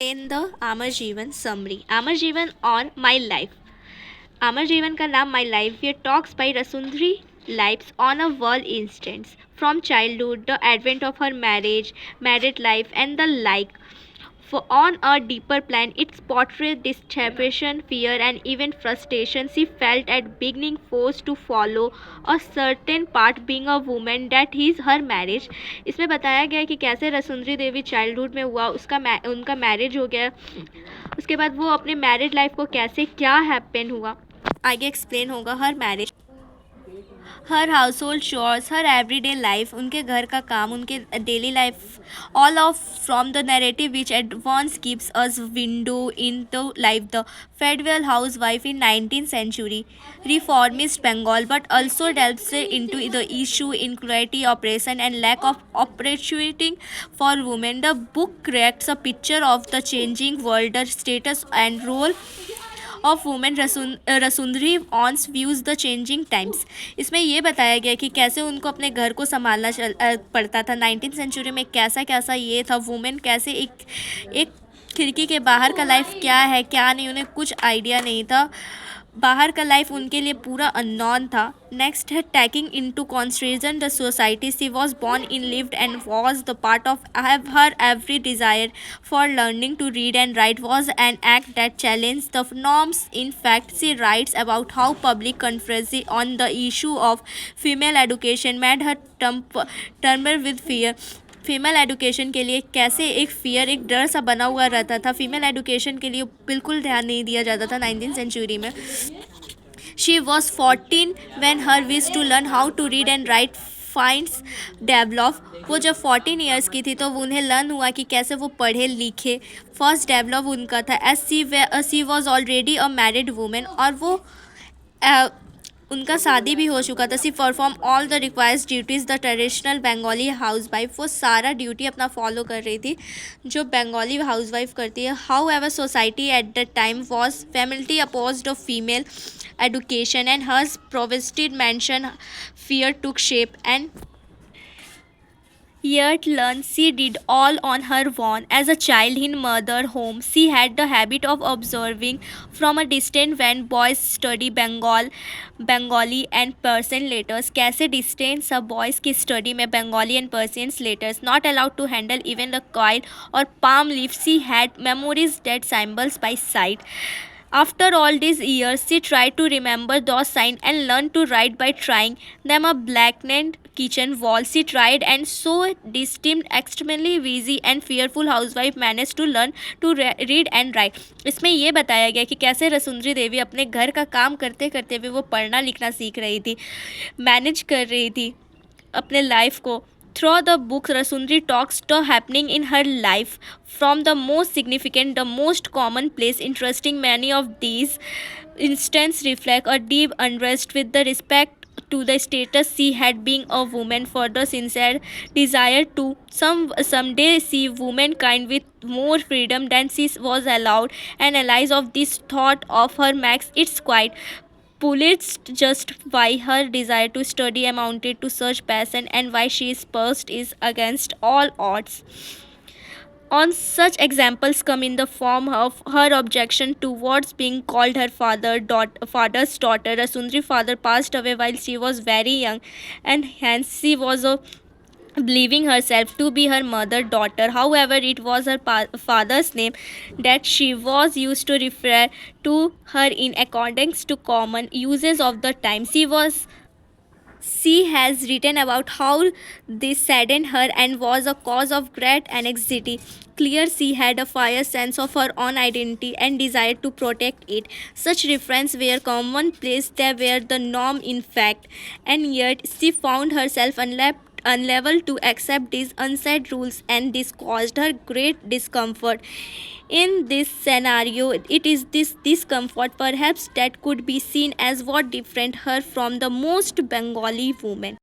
In the Amar Jeevan summary. Amar Jeevan on My Life. Amar Jeevan का नाम My Life here talks by Rassundari lives on a world instance from childhood, the advent of her marriage, married life, and the like. For on a deeper plan, it portrays dissatisfaction, fear, and even frustration she felt at beginning forced to follow a certain path being a woman that is her marriage. इसमें बताया गया है कि कैसे रसुंदरी देवी childhood में हुआ उनका marriage हो गया, उसके बाद वो अपने मैरिड लाइफ को कैसे क्या हैपन हुआ आगे एक्सप्लेन होगा. हर मैरिज, हर हाउस होल्ड चोर्स, हर एवरीडे लाइफ, उनके घर का काम, उनके daily life, all of from the narrative which at once gives us window in the life the federal housewife in 19th century reformist Bengal, but also delves into the issue inequality, oppression, and lack of opportunity for women. The book creates a picture of the changing world, the status and role of women. Rassundari owns views the changing times. इसमें ये बताया गया कि कैसे उनको अपने घर को संभालना पड़ता था 19th सेंचुरी में. कैसा कैसा ये था, वुमेन कैसे एक खिड़की के बाहर का लाइफ क्या है क्या नहीं, उन्हें कुछ आइडिया नहीं था. बाहर का लाइफ उनके लिए पूरा अननोन था. नेक्स्ट है taking into consideration the society she was born in, lived and was the part of her every desire for learning to read and write was an act that challenge the norms. In fact she writes about how public conference on the issue of female education made her tremor with fear. Female education के लिए कैसे एक fear, एक डर सा बना हुआ रहता था. फीमेल एडुकेशन के लिए बिल्कुल ध्यान नहीं दिया जाता था 19th सेंचुरी में. She was 14 when her wish to learn how to read and write finds develop. वो जब 14 ईयर्स की थी तो उन्हें लर्न हुआ कि कैसे वो पढ़े लिखे. फर्स्ट डेवलप उनका था as she was already a married woman, और वो उनका शादी भी हो चुका था. She perform all the requires duties the traditional Bengali housewife. वो सारा ड्यूटी अपना फॉलो कर रही थी जो बंगाली हाउस वाइफ करती है. How ever society at the time was फेमिलिटी opposed of female education, and her provised mansion fear took shape, and yet learn she did all on her own. As a child in mother home, she had the habit of observing from a distance when boys study Bengali and Persian letters. कैसे distance सब boys की study में Bengali and Persian letters, not allowed to handle even the coil or palm leaf. She had memories that symbols by sight. After all these years, she tried to remember those signs and learned to write by trying them. A blackened kitchen wall she tried, and so distinct, extremely busy and fearful housewife managed to learn to read and write. इसमें ये बताया गया कि कैसे रसुंदरी देवी अपने घर का काम करते करते भी वो पढ़ना लिखना सीख रही थी, मैनेज कर रही थी अपने लाइफ को. Through the book, Rassundari talks the happening in her life from the most significant, the most commonplace, interesting. Many of these instances reflect a deep unrest with the respect to the status she had being a woman, for the sincere desire to someday see womankind with more freedom than she was allowed. Analyze of this thought of her makes it's quite Pulitz just why her desire to study amounted to such passion, and why she is pursued is against all odds. On such examples come in the form of her objection towards being called her father's daughter. Rasundari's father passed away while she was very young, and hence she was believing herself to be her mother's daughter. However, it was her father's name that she was used to refer to her in accordance to common uses of the time. She has written about how this saddened her and was a cause of great anxiety. Clear she had a fire sense of her own identity and desired to protect it. Such references were commonplace, they were the norm in fact, and yet she found herself unable to accept these unsaid rules, and this caused her great discomfort. In this scenario, it is this discomfort perhaps that could be seen as what differentiated her from the most Bengali women.